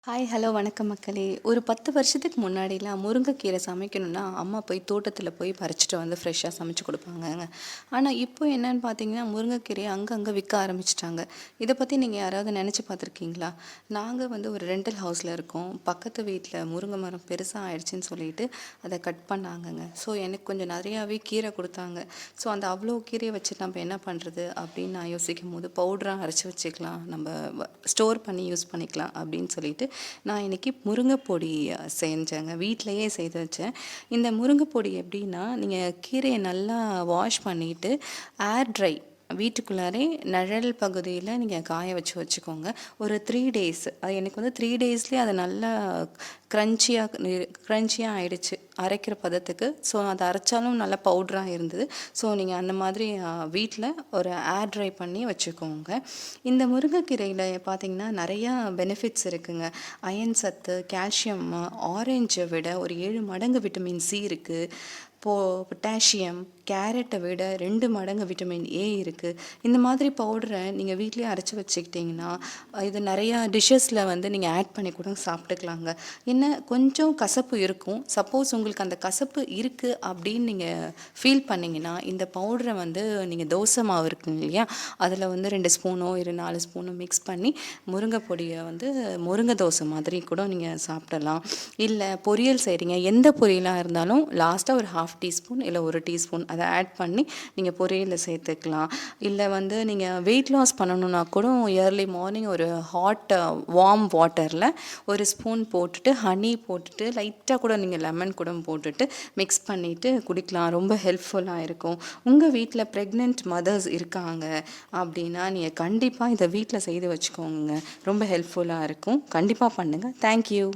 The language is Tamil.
ஹாய் ஹலோ வணக்கம் மக்களே. ஒரு 10 வருஷத்துக்கு முன்னாடிலாம் முருங்கைக்கீரை சமைக்கணும்னா அம்மா போய் தோட்டத்தில் போய் பறிச்சுட்டு வந்து ஃப்ரெஷ்ஷாக சமைச்சு கொடுப்பாங்கங்க. ஆனால் இப்போ என்னன்னு பார்த்தீங்கன்னா முருங்கைக்கீரையை அங்கங்கே விற்க ஆரம்பிச்சிட்டாங்க. இதை பற்றி நீங்கள் யாராவது நினச்சி பார்த்துருக்கீங்களா? நாங்கள் வந்து ஒரு ரெண்டல் ஹவுஸில் இருக்கோம். பக்கத்து வீட்டில் முருங்கை மரம் பெருசாக ஆயிடுச்சுன்னு சொல்லிட்டு அதை கட் பண்ணாங்கங்க. ஸோ எனக்கு கொஞ்சம் நிறையாவே கீரை கொடுத்தாங்க. ஸோ அந்த அவ்வளோ கீரையை வச்சு நம்ம என்ன பண்ணுறது அப்படின்னு நான் யோசிக்கும் போது பவுடராக அரைச்சி வச்சுக்கலாம், நம்ம ஸ்டோர் பண்ணி யூஸ் பண்ணிக்கலாம் அப்படின்னு சொல்லிட்டு நான் இன்றைக்கி முருங்கை பொடி செஞ்சேங்க. வீட்டிலையே செய்து வச்சேன். இந்த முருங்கை பொடி எப்படின்னா, நீங்கள் கீரையை நல்லா வாஷ் பண்ணிவிட்டு ஏர் ட்ரை வீட்டுக்குள்ளாரே நிழல் பகுதியில் நீங்கள் காய வச்சுக்கோங்க. ஒரு 3 டேஸ், அது எனக்கு வந்து 3 டேஸ்லேயே அது நல்லா க்ரன்ச்சியாக ஆயிடுச்சு அரைக்கிற பதத்துக்கு. ஸோ அதை அரைச்சாலும் நல்லா பவுடராக இருந்தது. ஸோ நீங்கள் அந்த மாதிரி வீட்டில் ஒரு ஏர் ட்ரை பண்ணி வச்சுக்கோங்க. இந்த முருங்கைக்கீரையில் பார்த்தீங்கன்னா நிறையா பெனிஃபிட்ஸ் இருக்குங்க. அயன் சத்து, கால்சியம், ஆரஞ்சை விட ஒரு 7 மடங்கு விட்டமின் சி இருக்குது. பொட்டாசியம், கேரட்டை விட 2 மடங்கு விட்டமின் ஏ இருக்குது. இந்த மாதிரி பவுடரை நீங்கள் வீட்லேயே அரைச்சி வச்சுக்கிட்டிங்கன்னா இது நிறையா டிஷ்ஷஸில் வந்து நீங்கள் ஆட் பண்ணி கூட சாப்பிட்டுக்கலாங்க. என்ன கொஞ்சம் கசப்பு இருக்கும். சப்போஸ் உங்களுக்கு அந்த கசப்பு இருக்குது அப்படின்னு நீங்கள் ஃபீல் பண்ணிங்கன்னா இந்த பவுடரை வந்து நீங்கள் தோசை மாவு இருக்குங்க இல்லையா, அதில் வந்து 2 ஸ்பூனோ 4 ஸ்பூனோ மிக்ஸ் பண்ணி முருங்கை பொடியை வந்து முருங்கை தோசை மாதிரி கூட நீங்கள் சாப்பிடலாம். இல்லை பொரியல் செய்கிறீங்க, எந்த பொரியலாக இருந்தாலும் லாஸ்ட்டாக ஒரு 1/2 டீஸ்பூன் இல்லை 1 டீஸ்பூன் அதை ஆட் பண்ணி நீங்கள் பொரியலில் சேர்த்துக்கலாம். இல்லை வந்து நீங்கள் வெயிட் லாஸ் பண்ணணுன்னா கூட ஏர்லி மார்னிங் ஒரு வார்ம் வாட்டரில் 1 ஸ்பூன் போட்டுட்டு ஹனி போட்டுட்டு லைட்டாக கூட நீங்கள் லெமன் கூட போட்டுட்டு மிக்ஸ் பண்ணிவிட்டு குடிக்கலாம். ரொம்ப ஹெல்ப்ஃபுல்லாக இருக்கும். உங்கள் வீட்டில் ப்ரெக்னென்ட் மதர்ஸ் இருக்காங்க அப்படின்னா நீங்கள் கண்டிப்பாக இதை வீட்டில் செய்து வச்சுக்கோங்க. ரொம்ப ஹெல்ப்ஃபுல்லாக இருக்கும். கண்டிப்பாக பண்ணுங்கள். தேங்க்யூ.